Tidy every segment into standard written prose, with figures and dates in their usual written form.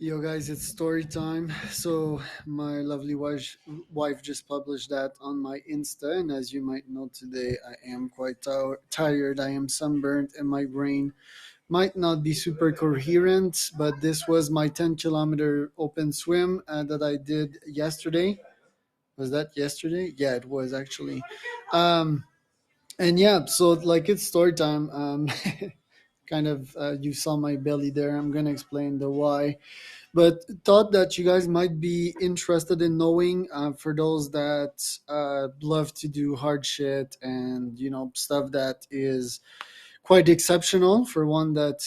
Yo, guys, it's story time. So, my lovely wife just published that on my Insta. And as you might know, today I am quite tired. I am sunburnt, and my brain might not be super coherent. But this was my 10-kilometer open swim that I did yesterday. Was that yesterday? Yeah, it was actually. Um, and yeah, so like it's story time. Kind of, you saw my belly there. I'm going to explain the why, but thought that you guys might be interested in knowing, for those that love to do hard shit and stuff that is quite exceptional. For one that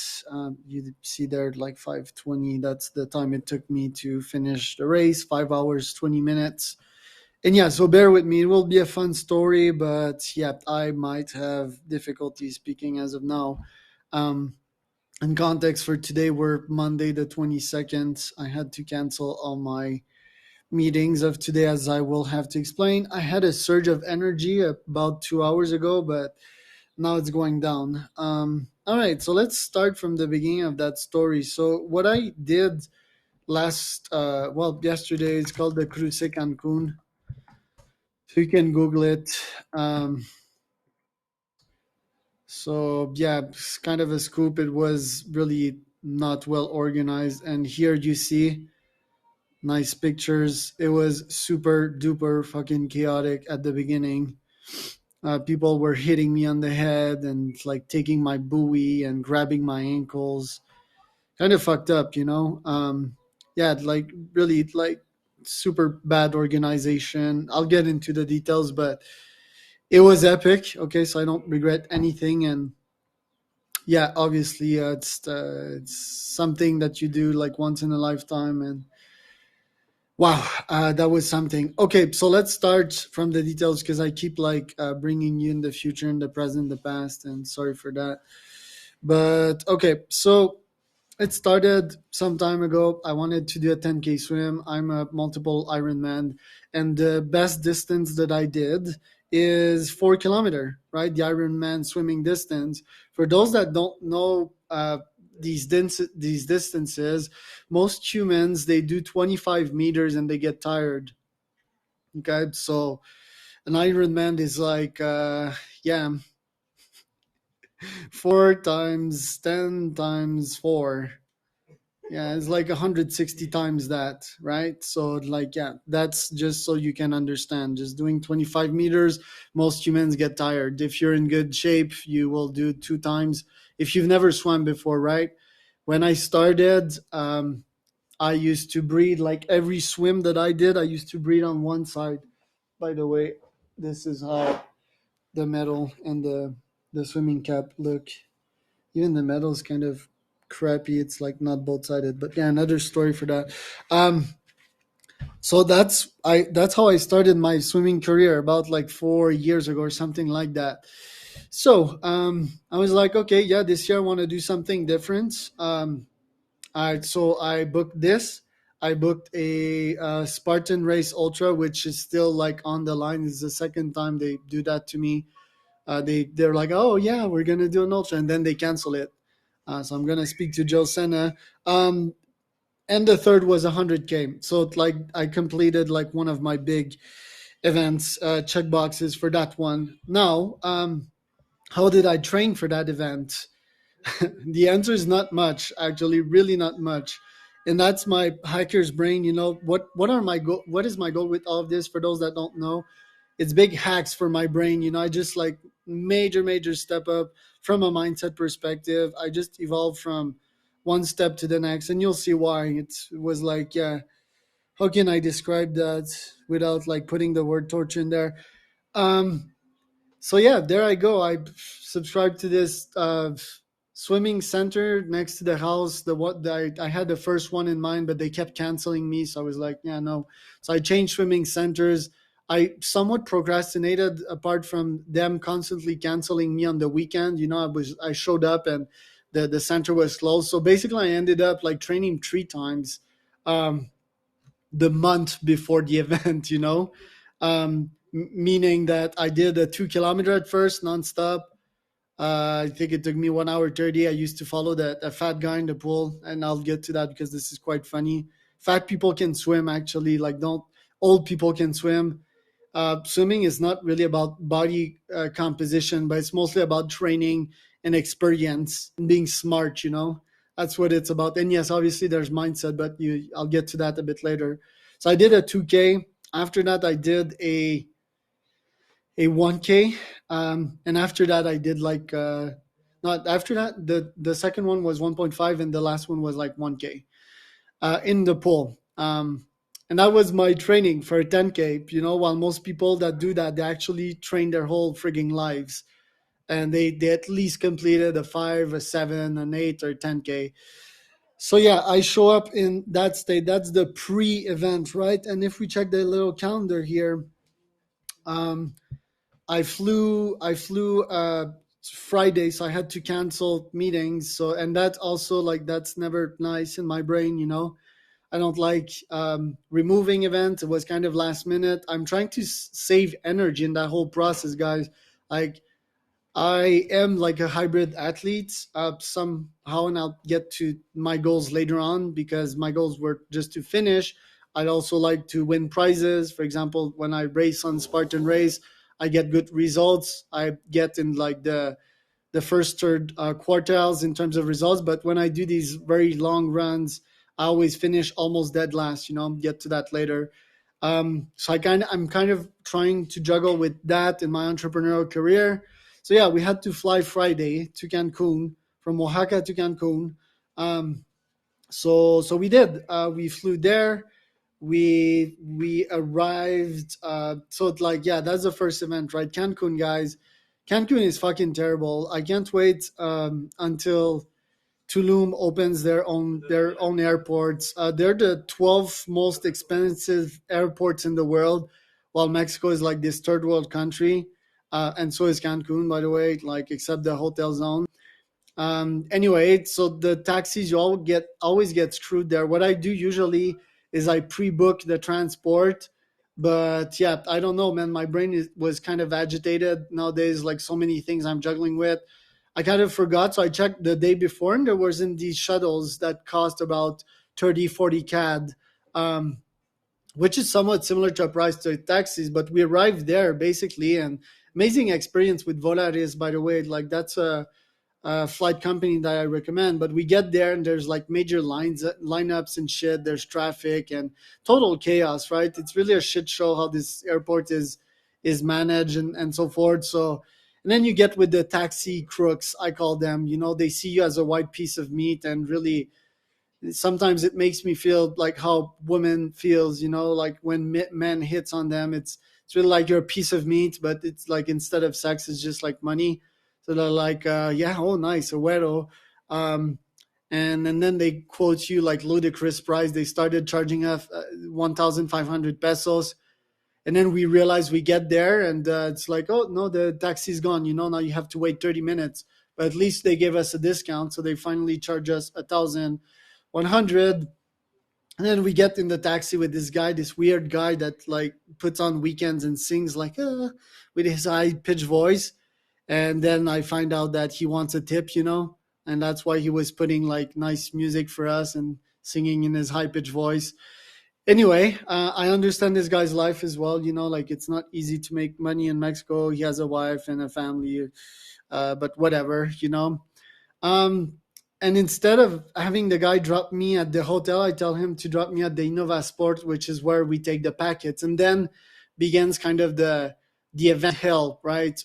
you see there, like 5:20, that's the time it took me to finish the race, 5 hours 20 minutes. And yeah, so bear with me, it will be a fun story, but yeah, I might have difficulty speaking as of now. um, in context, for today, we're Monday the 22nd. I had to cancel all my meetings of today, as I will have to explain. I had a surge of energy about 2 hours ago, but now it's going down. All right, so let's start from the beginning of that story. So what I did yesterday, is called the cruce cancun. So you can Google it. So yeah, it's kind of a scoop. It was really not well organized, and here you see nice pictures. It was super duper fucking chaotic at the beginning. People were hitting me on the head and like taking my buoy and grabbing my ankles. Kind of fucked up, you know. Yeah, like really like super bad organization. I'll get into the details, but it was epic. Okay, so I don't regret anything. And yeah, obviously, it's something that you do like once in a lifetime. And wow, that was something. Okay, so let's start from the details, because I keep like bringing you in the future, in the present, the past, and sorry for that. But okay, so it started some time ago. I wanted to do a 10K swim. I'm a multiple Ironman, and the best distance that I did is 4 kilometer, right? The Ironman swimming distance. For those that don't know these distances, most humans, they do 25 meters and they get tired. Okay, so an Ironman is like yeah, 4 times 10 times 4. Yeah, it's like 160 times that, right? So like, yeah, that's just so you can understand. Just doing 25 meters, most humans get tired. If you're in good shape, you will do 2 times. If you've never swum before, right? When I started, I used to breathe, like every swim that I did, I used to breathe on one side. By the way, this is how the medal and the swimming cap look. Even the medal is kind of crappy. It's like not both sided. But yeah, another story for that. Um, so that's how I started my swimming career about like 4 years ago or something like that. So I was like, okay, yeah, this year I want to do something different. So I booked this. I booked a Spartan Race Ultra, which is still like on the line. It's the second time they do that to me. They're like, oh yeah, we're gonna do an ultra, and then they cancel it. So I'm gonna speak to Joe Senna. And the third was 100K. So like I completed like one of my big events, check boxes for that one. Now, how did I train for that event? The answer is not much, actually, really not much. And that's my hiker's brain. What is my goal with all of this? For those that don't know, it's big hacks for my brain. I just like major step up from a mindset perspective. I just evolved from one step to the next, and you'll see why. It was like, yeah, how can I describe that without like putting the word torture in there? Um, so yeah, there I go. I subscribed to this swimming center next to the house. I had the first one in mind, but they kept canceling me. So I was like, yeah, no. So I changed swimming centers. I somewhat procrastinated, apart from them constantly canceling me on the weekend. I showed up and the center was closed. So basically, I ended up like training 3 times. Um, the month before the event, meaning that I did a 2 kilometer at first nonstop. I think it took me 1 hour 30. I used to follow the fat guy in the pool, and I'll get to that because this is quite funny. Fat people can swim, actually. Like, don't old people can swim. Swimming is not really about body composition, but it's mostly about training and experience and being smart. That's what it's about. And yes, obviously there's mindset, but I'll get to that a bit later. So I did a 2K. After that, I did a 1K, and after that I did like not after that, the second one was 1.5, and the last one was like 1K in the pool. And that was my training for a 10K. While most people that do that, they actually train their whole frigging lives, and they at least completed a 5, a 7, an 8, or 10K. So yeah, I show up in that state. That's the pre-event, right? And if we check the little calendar here, um, I flew Friday, so I had to cancel meetings. So, and that also, like, that's never nice in my brain. I don't like removing events. It was kind of last minute. I'm trying to save energy in that whole process, guys. Like, I am like a hybrid athlete somehow, and I'll get to my goals later on because my goals were just to finish. I'd also like to win prizes. For example, when I race on Spartan Race, I get good results. I get in like the first, third quartiles in terms of results. But when I do these very long runs, I always finish almost dead last. Get to that later. So I'm kind of trying to juggle with that in my entrepreneurial career. So yeah, we had to fly Friday to Cancun, from Oaxaca to Cancun. So we did. We flew there. We arrived. So it's like, yeah, that's the first event, right? Cancun, guys. Cancun is fucking terrible. I can't wait until Tulum opens their own airports. They're the 12th most expensive airports in the world, while Mexico is like this third world country, and so is Cancun, by the way. Like, except the hotel zone. Anyway, so the taxis, you always get screwed there. What I do usually is I pre-book the transport, but yeah, I don't know, man. My brain was kind of agitated nowadays. Like, so many things I'm juggling with. I kind of forgot, so I checked the day before, and there wasn't these shuttles that cost about 30, 40 CAD, which is somewhat similar to a price to taxis. But we arrived there basically, and amazing experience with Volaris, by the way. Like, that's a flight company that I recommend. But we get there, and there's like major lineups and shit. There's traffic and total chaos, right? It's really a shit show how this airport is managed, and so forth. So, and then you get with the taxi crooks, I call them. They see you as a white piece of meat, and really sometimes it makes me feel like how women feels. Like when men hits on them, it's really like you're a piece of meat, but it's like instead of sex, it's just like money. So they're like, yeah, oh, nice, a güero. Um, and then they quote you like ludicrous price. They started charging us 1,500 pesos. And then we realize we get there, and it's like, oh, no, the taxi's gone. Now you have to wait 30 minutes. But at least they gave us a discount. So they finally charge us 1,100. And then we get in the taxi with this guy, this weird guy that like puts on weekends and sings like with his high pitched voice. And then I find out that he wants a tip, and that's why he was putting like nice music for us and singing in his high pitched voice. Anyway, I understand this guy's life as well. Like, it's not easy to make money in Mexico. He has a wife and a family, but whatever. Um, and instead of having the guy drop me at the hotel, I tell him to drop me at the Innova Sport, which is where we take the packets, and then begins kind of the event hell, right?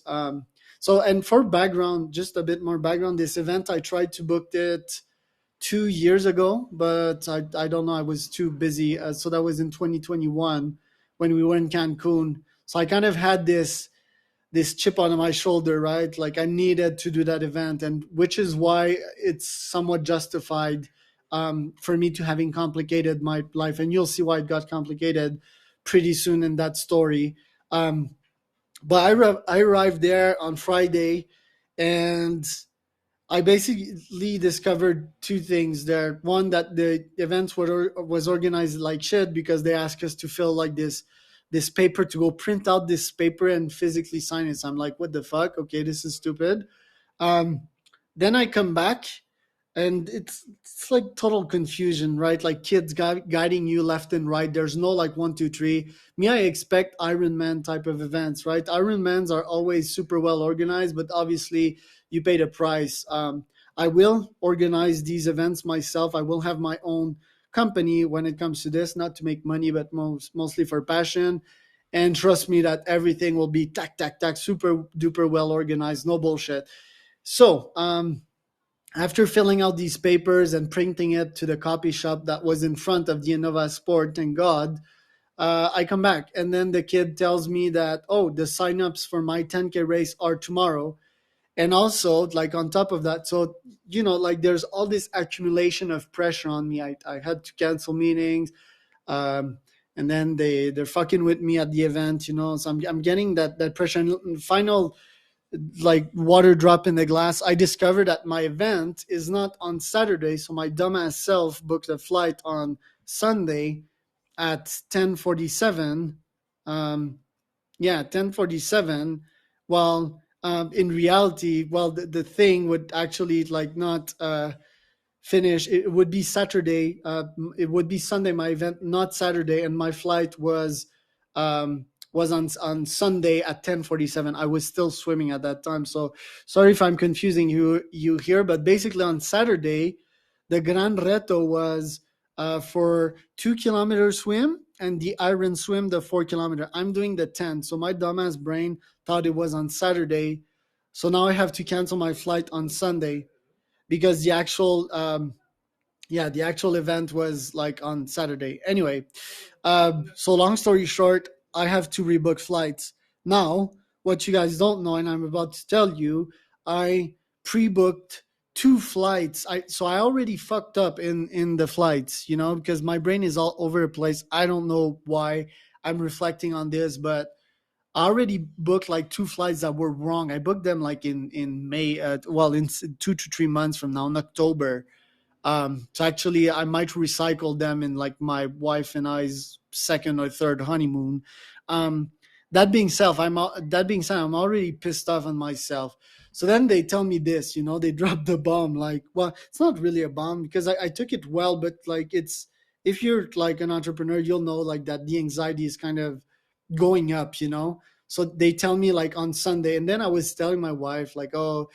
So, and for background, just a bit more background, this event I tried to book it 2 years ago, but I don't know, I was too busy. So that was in 2021 when we were in Cancun. So I kind of had this chip on my shoulder, right? Like, I needed to do that event, and which is why it's somewhat justified for me to having complicated my life. And you'll see why it got complicated pretty soon in that story. But I arrived there on Friday, and I basically discovered two things there. One, that the events was organized like shit because they asked us to fill like this paper, to go print out this paper and physically sign it. So I'm like, what the fuck? Okay, this is stupid. Um, then I come back, and it's like total confusion, right? Like kids guiding you left and right. There's no like one, two, three. Me, I expect Iron Man type of events, right? Iron Mans are always super well organized, but obviously you pay the price. I will organize these events myself. I will have my own company when it comes to this, not to make money, but mostly for passion. And trust me that everything will be tack, tack, tack, super duper well organized, no bullshit. So, after filling out these papers and printing it to the copy shop that was in front of the Innova Sport, thank God, I come back. And then the kid tells me that, oh, the signups for my 10K race are tomorrow. And also, like, on top of that, so, like, there's all this accumulation of pressure on me. I had to cancel meetings. Um, and then they're fucking with me at the event, so I'm getting that pressure. And final, like, water drop in the glass, I discovered that my event is not on Saturday, so my dumbass self booked a flight on Sunday at 10:47. Yeah, 10:47. Well, in reality, well, the thing would actually, like, not finish. It would be Saturday. It would be Sunday, my event, not Saturday, and my flight was on Sunday at 10:47. I was still swimming at that time, so sorry if I'm confusing you here. But basically, on Saturday, the Gran Reto was for 2 kilometer swim, and the Iron Swim, the 4 kilometer. I'm doing the 10, so my dumbass brain thought it was on Saturday. So now I have to cancel my flight on Sunday because the actual event was like on Saturday. Anyway, so long story short, I have to rebook flights. Now, what you guys don't know, and I'm about to tell you, I pre-booked two flights. I already fucked up in the flights, because my brain is all over the place. I don't know why I'm reflecting on this, but I already booked like two flights that were wrong. I booked them like in May, well, in 2 to 3 months from now, in October. So actually, I might recycle them in like my wife and I's second or third honeymoon. Um, that being said, I'm already pissed off on myself. So then they tell me this, they drop the bomb. Like, well, it's not really a bomb because I took it well, but like if you're like an entrepreneur, you'll know like that the anxiety is kind of going up. So they tell me like on Sunday, and then I was telling my wife like, oh,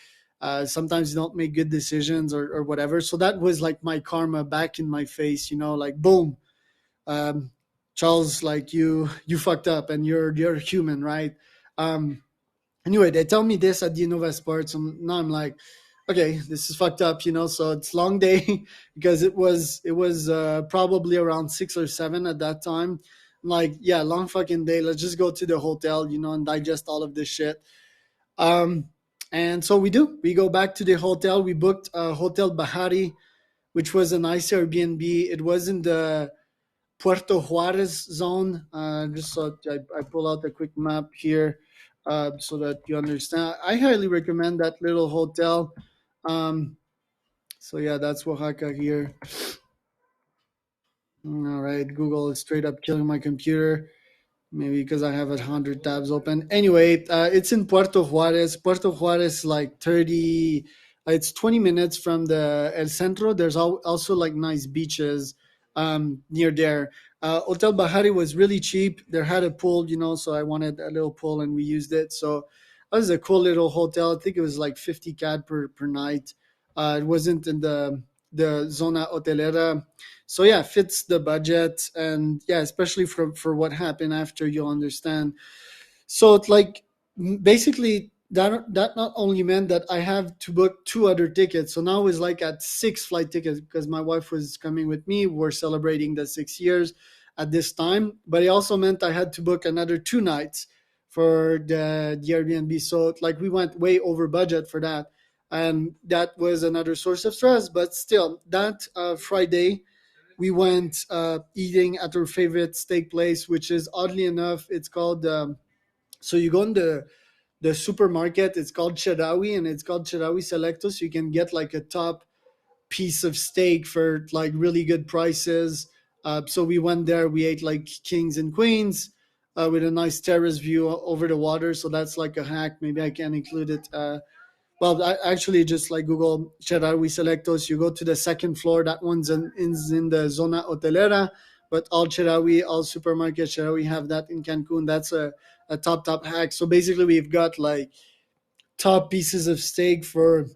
sometimes you don't make good decisions or whatever. So that was like my karma back in my face, like boom, um, Charles, like you fucked up, and you're human, right? Um, anyway, they tell me this at the Innova Sports, and now I'm like, okay, this is fucked up, So it's long day because it was probably around 6 or 7 at that time. I'm like, yeah, long fucking day. Let's just go to the hotel, and digest all of this shit. Um, and so we do. We go back to the hotel. We booked Hotel Bahari, which was a nice Airbnb. It was in the Puerto Juarez zone. Just so I pull out a quick map here so that you understand. I highly recommend that little hotel. Um, so yeah, that's Oaxaca here. All right, Google is straight up killing my computer. Maybe because I have 100 tabs open. Anyway, it's in Puerto Juarez. Puerto Juarez, like 30, it's 20 minutes from the El Centro. There's also like nice beaches near there. Hotel Bahari was really cheap. There had a pool, so I wanted a little pool and we used it. So that was a cool little hotel. I think it was like 50 CAD per night. It wasn't in the zona hotelera, so yeah, fits the budget, and yeah, especially for what happened after, you'll understand. So it's like, basically that not only meant that I have to book two other tickets, so now it's like at 6 flight tickets because my wife was coming with me. We're celebrating the 6 years at this time, but it also meant I had to book another 2 nights for the Airbnb. So like we went way over budget for that, and that was another source of stress. But still, that Friday we went eating at our favorite steak place, which is, oddly enough, it's called. So you go in the supermarket. It's called Chedraui, and it's called Chedraui Selecto. So you can get like a top piece of steak for like really good prices. So we went there. We ate like kings and queens with a nice terrace view over the water. So that's like a hack. Maybe I can include it. well, I actually just like Google Chedraui Selectos. You go to the second floor. That one's in the Zona Hotelera. But all Chedraui, all supermarket Chedraui have that in Cancun. That's a top hack. So basically, we've got like top pieces of steak for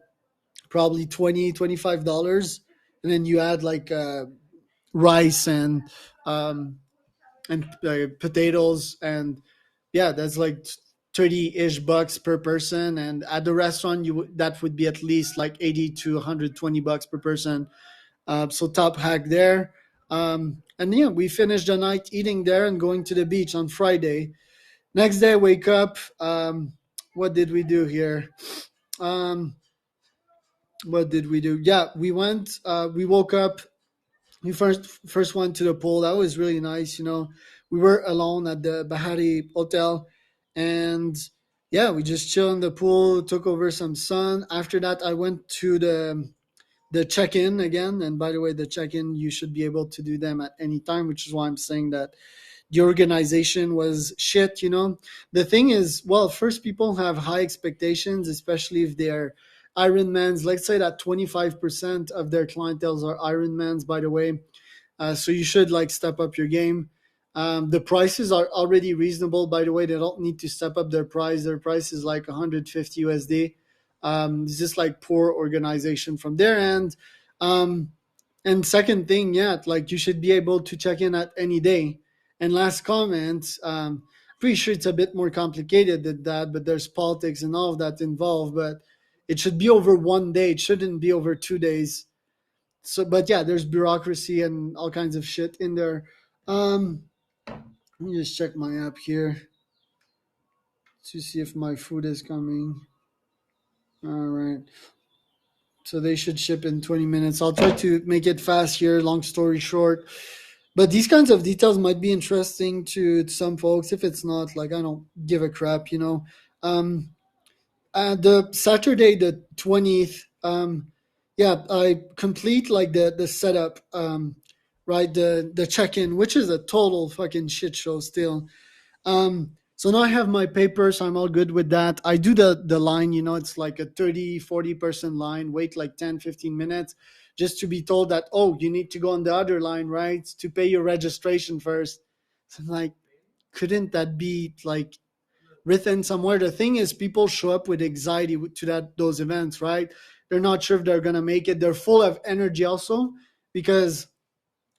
probably 20 $25, and then you add like rice um, and potatoes, and yeah, that's like 30-ish bucks per person. And at the restaurant, that would be at least like 80 to 120 bucks per person. So top hack there. And yeah, we finished the night eating there and going to the beach on Friday. Next day, wake up. What did we do here? Um, what did we do? Yeah, we went. We woke up. We first went to the pool. That was really nice. We were alone at the Bahari Hotel, and yeah, we just chill in the pool, took over some sun. After that, I went to the check-in again. And by the way, the check-in, you should be able to do them at any time, which is why I'm saying that the organization was shit. The thing is, well, first, people have high expectations, especially if they're Ironmans. Let's say that 25% of their clientels are Ironmans, by the way. So you should like step up your game. The prices are already reasonable, by the way. They don't need to step up their price. Their price is like 150 USD. It's just like poor organization from their end. And second thing, yeah, like you should be able to check in at any day. And last comment, pretty sure it's a bit more complicated than that, but there's politics and all of that involved. But it should be over one day. It shouldn't be over 2 days. So, but yeah, there's bureaucracy and all kinds of shit in there. Let me just check my app here to see if my food is coming. All right. So they should ship in 20 minutes. I'll try to make it fast here, long story short. But these kinds of details might be interesting to some folks. If it's not, like, I don't give a crap. Um, the Saturday the 20th, yeah, I complete like the setup, right? The check-in, which is a total fucking shit show still. So now I have my paper, so I'm all good with that. I do the line, it's like a 30-40 person line, wait like 10-15 minutes just to be told that, oh, you need to go on the other line, right? To pay your registration first. So I'm like, couldn't that be like written somewhere? The thing is, people show up with anxiety to those events, right? They're not sure if they're gonna make it. They're full of energy also, because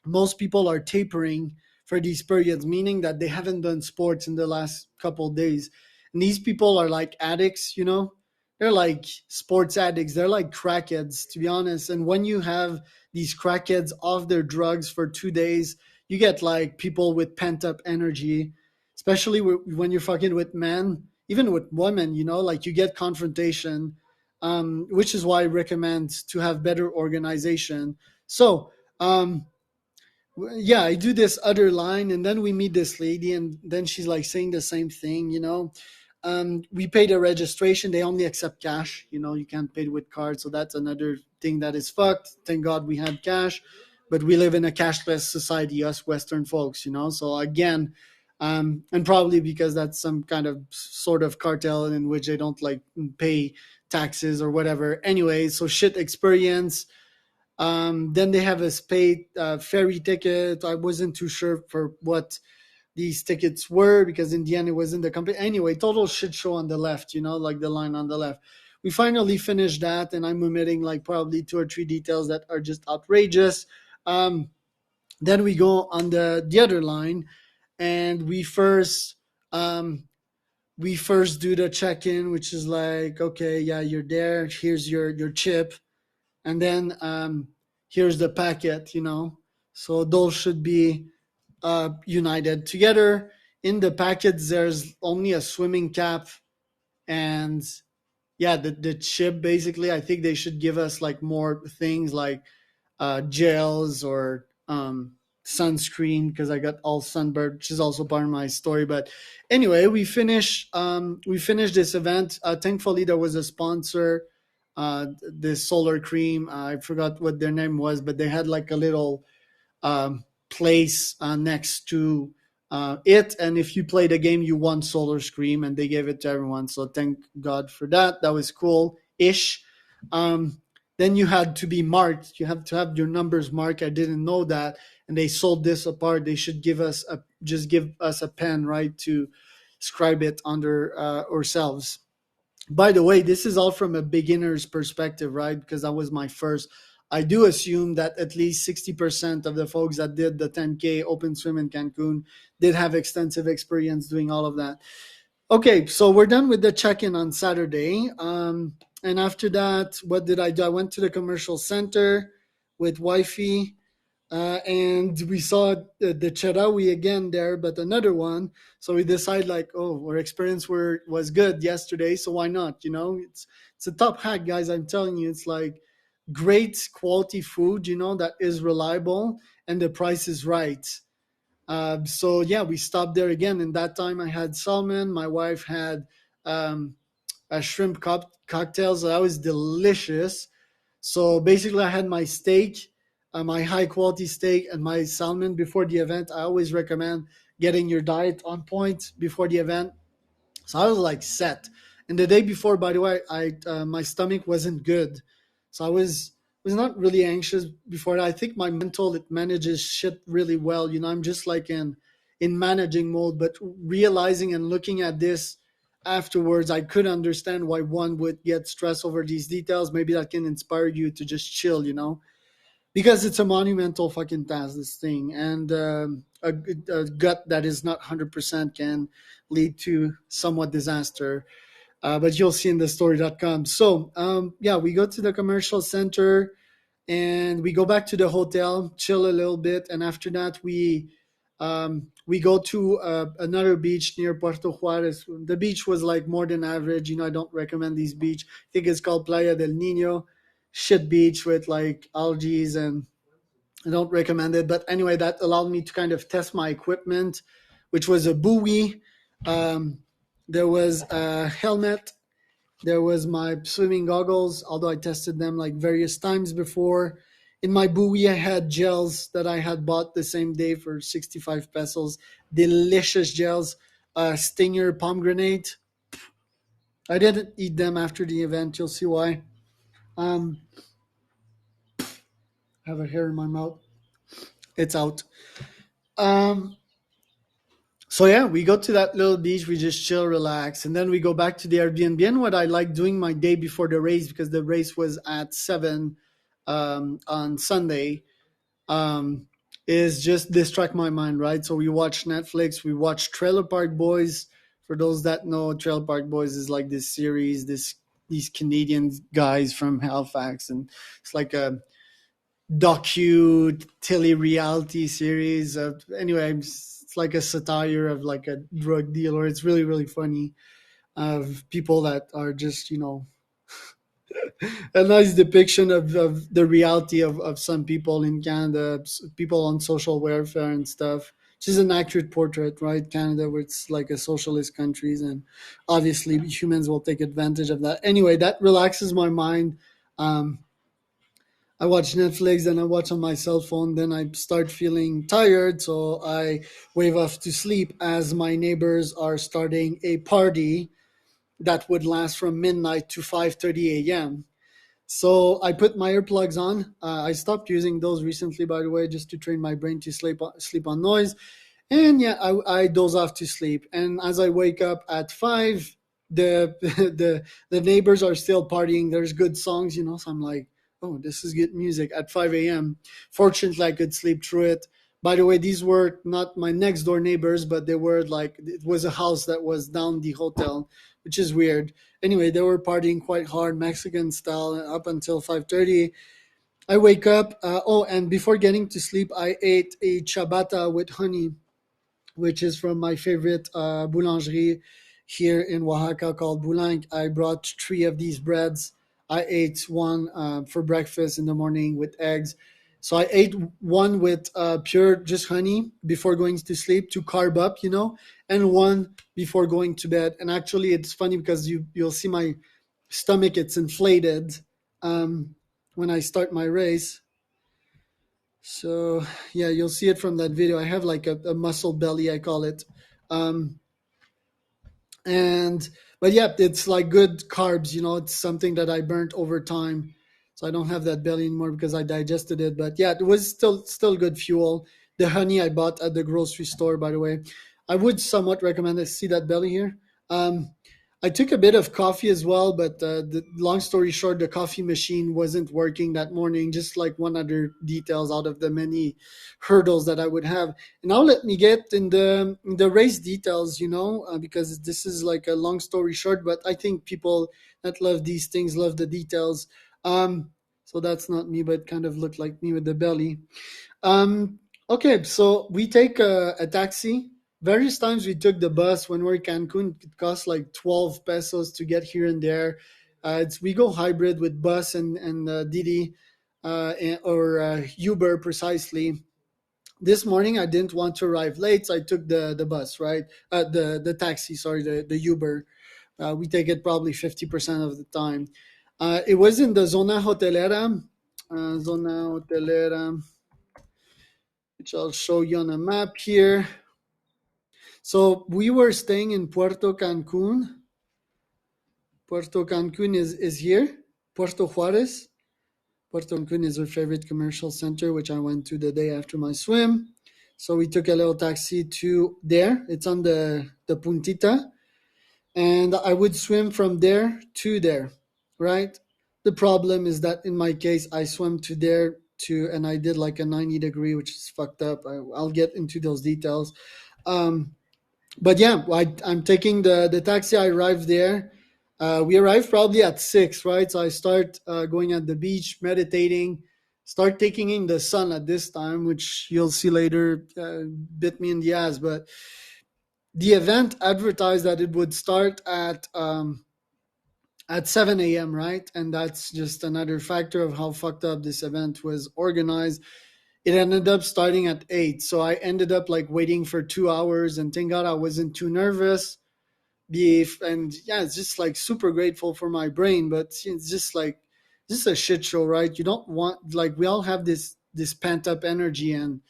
most people are tapering for these periods, meaning that they haven't done sports in the last couple of days. And these people are like addicts. They're like sports addicts. They're like crackheads, to be honest. And when you have these crackheads off their drugs for 2 days, you get like people with pent up energy, especially when you're fucking with men, even with women, like you get confrontation, which is why I recommend to have better organization. So, yeah, I do this other line, and then we meet this lady, and then she's like saying the same thing. We pay the registration. They only accept cash. You can't pay with cards. So that's another thing that is fucked. Thank God we had cash, but we live in a cashless society, us Western folks. So again, and probably because that's some kind of sort of cartel in which they don't like pay taxes or whatever. Anyway, so shit experience. Then they have a paid ferry ticket. I wasn't too sure for what these tickets were, because in the end it was in the company. Anyway, total shit show on the left, like the line on the left. We finally finished that, and I'm omitting like probably 2 or 3 details that are just outrageous. Then we go on the other line, and um, we first do the check-in, which is like, okay, yeah, you're there. Here's your chip, and then here's the packet. So those should be united together. In the packets, there's only a swimming cap, and yeah, the chip. Basically, I think they should give us like more things like gels or sunscreen, because I got all sunburned, which is also part of my story. But anyway, we finished this event. Thankfully, there was a sponsor. This solar cream. I forgot what their name was, but they had like a little place next to it, and if you played a game, you won solar cream, and they gave it to everyone. So thank God for that. That was cool. ish. Um, then you had to be marked. You have to have your numbers marked. I didn't know that, and they sold this apart. They should give us a pen, right, to scribe it under ourselves. By the way, this is all from a beginner's perspective, right? Because that was my first. I do assume that at least 60% of the folks that did the 10K open swim in Cancun did have extensive experience doing all of that. Okay, so we're done with the check-in on Saturday. And after that, what did I do? I went to the commercial center with wifey, and we saw the Cherawi again there, but another one. So we decided, like, oh, our experience was good yesterday, so why not? It's a top hack, guys. I'm telling you, it's like great quality food, that is reliable and the price is right. So yeah, we stopped there again, and that time I had salmon. My wife had um, a shrimp cocktails. That was delicious. So basically, I had my steak, my high quality steak, and my salmon before the event. I always recommend getting your diet on point before the event. So I was like set. And the day before, by the way, I my stomach wasn't good, so I was not really anxious before that. I think my mental, it manages shit really well. I'm just like in managing mode, but realizing and looking at this afterwards, I could understand why one would get stressed over these details. Maybe that can inspire you to just chill, because it's a monumental fucking task, this thing, and a gut that is not 100% can lead to somewhat disaster. But you'll see in the story.com. So yeah, we go to the commercial center and we go back to the hotel, chill a little bit, and after that we go to another beach near Puerto Juarez. The beach was like more than average. I don't recommend these beach. I think it's called Playa del Nino. Shit beach with like algae, and I don't recommend it. But anyway, that allowed me to kind of test my equipment, which was a buoy. Um, there was a helmet. There was my swimming goggles, although I tested them like various times before. In my buoy, I had gels that I had bought the same day for 65 pesos. Delicious gels. Stinger pomegranate. I didn't eat them after the event. You'll see why. Um, I have a hair in my mouth. It's out. Um, So yeah, we go to that little beach, we just chill, relax, and then we go back to the Airbnb. And what I like doing my day before the race, because the race was at 7 on Sunday, um, is just distract my mind, right? So we watch Netflix, we watch Trailer Park Boys. For those that know, Trailer Park Boys is like this series, these Canadian guys from Halifax, and it's like a tele-reality series. Anyway, it's like a satire of like a drug dealer. It's really really funny, of people that are just a nice depiction of the reality of some people in Canada, people on social welfare and stuff. Which is an accurate portrait, right? Canada, where it's like a socialist countries, and obviously humans will take advantage of that. Anyway, that relaxes my mind. Um, I watch Netflix, then I watch on my cell phone, then I start feeling tired, so I wave off to sleep as my neighbors are starting a party that would last from midnight to 5:30 a.m. So I put my earplugs on. I stopped using those recently, by the way, just to train my brain to sleep on noise. And yeah, I doze off to sleep. And as I wake up at 5, the the neighbors are still partying. There's good songs, So I'm like, oh, this is good music at 5 a.m. Fortunately, I could sleep through it. By the way, these were not my next door neighbors, but they were like, it was a house that was down the hotel, which is weird. Anyway, they were partying quite hard, Mexican style, up until 5:30. I wake up. Oh, and before getting to sleep, I ate a ciabatta with honey, which is from my favorite boulangerie here in Oaxaca called Boulanc. I brought 3 of these breads. I ate one for breakfast in the morning with eggs. So I ate one with pure just honey before going to sleep to carb up, and one before going to bed. And actually, it's funny because you'll see my stomach, it's inflated when I start my race. So yeah, you'll see it from that video. I have like a muscle belly, I call it. Um, And but yeah, it's like good carbs. It's something that I burnt over time, so I don't have that belly anymore because I digested it. But yeah, it was still good fuel. The honey I bought at the grocery store, by the way. I would somewhat recommend it. See that belly here. um I took a bit of coffee as well, but long story short, the coffee machine wasn't working that morning. Just like one other details out of the many hurdles that I would have. And now let me get in the race details, because this is like a long story short. But I think people that love these things love the details. Um, so that's not me, but kind of looked like me with the belly. Um, okay, so we take a taxi. Various times we took the bus when we're in Cancun. It costs like 12 pesos to get here and there. We go hybrid with bus and Didi, or Uber precisely. This morning I didn't want to arrive late, so I took the bus, right? The taxi, sorry, the Uber. We take it probably 50% of the time. It was in the zona hotelera, which I'll show you on a map here. So we were staying in Puerto Cancun. Puerto Cancun is here. Puerto Juarez. Puerto Cancun is our favorite commercial center, which I went to the day after my swim. So we took a little taxi to there. It's on the Puntita. And I would swim from there to there, right? The problem is that in my case, I swam to there to, and I did like a 90 degree, which is fucked up. I'll get into those details. Um, but yeah, I'm taking the taxi. I arrived there. We arrived probably at 6, right? So I start going at the beach, meditating, start taking in the sun at this time, which you'll see later bit me in the ass. But the event advertised that it would start at 7 a.m., right? And that's just another factor of how fucked up this event was organized. It ended up starting at 8. So I ended up like waiting for 2 hours, and thank God I wasn't too nervous. And yeah, it's just like super grateful for my brain, but it's just like, this is a shit show, right? You don't want, like, we all have this pent up energy, and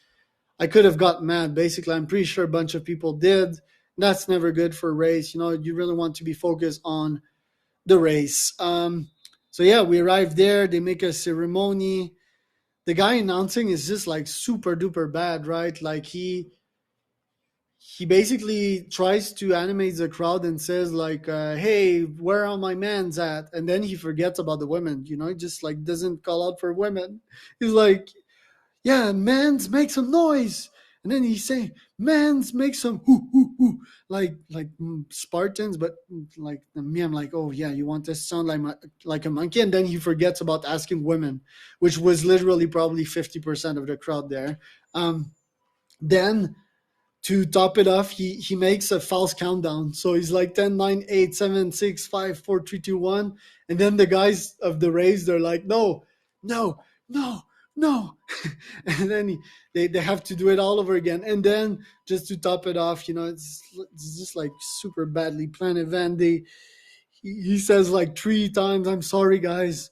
I could have got mad. Basically, I'm pretty sure a bunch of people did. That's never good for a race. You really want to be focused on the race. So yeah, we arrived there. They make a ceremony. The guy announcing is just like super duper bad, right? Like he basically tries to animate the crowd and says like, "Hey, where are my mans at?" And then he forgets about the women. He just like doesn't call out for women. He's like, "Yeah, mans, make some noise." And then he say, "Mans, make some hoo hoo hoo," like Spartans. But like me, I'm like, "Oh yeah, you want to sound like a monkey?" And then he forgets about asking women, which was literally probably 50% of the crowd there. Then to top it off, he makes a false countdown. So he's like 10, 9, 8, 7, 6, 5, 4, 3, 2, 1. And then the guys of the race, they're like, no, no, no, no. And then they have to do it all over again. And then just to top it off, it's just like super badly planned event. He says like 3 times, "I'm sorry, guys.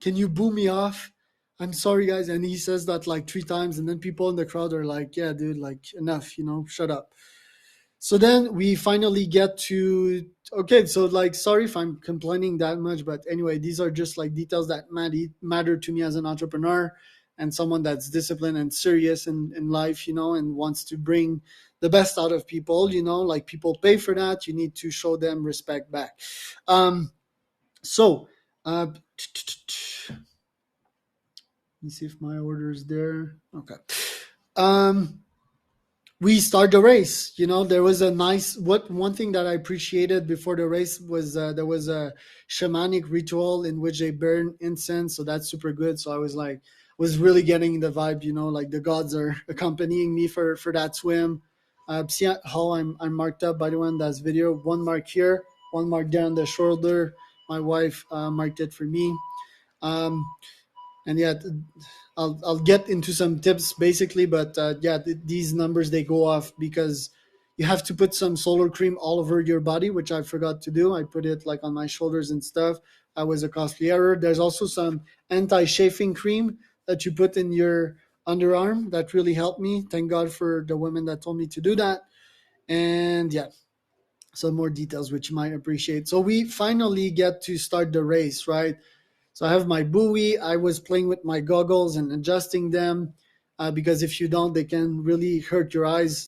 Can you boo me off? I'm sorry, guys." And he says that like 3 times, and then people in the crowd are like, "Yeah, dude, like enough, shut up." So then we finally get to, okay, so like, sorry if I'm complaining that much, but anyway, these are just like details that matter to me as an entrepreneur and someone that's disciplined and serious in life, and wants to bring the best out of people, like people pay for that. You need to show them respect back. So, let me see if my order is there. Okay. Um, we start the race. There was a nice, what one thing that I appreciated before the race was there was a shamanic ritual in which they burn incense, so that's super good. So I was really getting the vibe, like the gods are accompanying me for that swim. See how I'm marked up, by the way, in that video. One mark here, one mark there on the shoulder. My wife marked it for me. And yeah, I'll get into some tips basically, but yeah, these numbers, they go off because you have to put some solar cream all over your body, which I forgot to do. I put it like on my shoulders and stuff. That was a costly error. There's also some anti-chafing cream that you put in your underarm that really helped me. Thank God for the women that told me to do that. And yeah, some more details which you might appreciate. So we finally get to start the race, right? So I have my buoy. I was playing with my goggles and adjusting them, because if you don't, they can really hurt your eyes.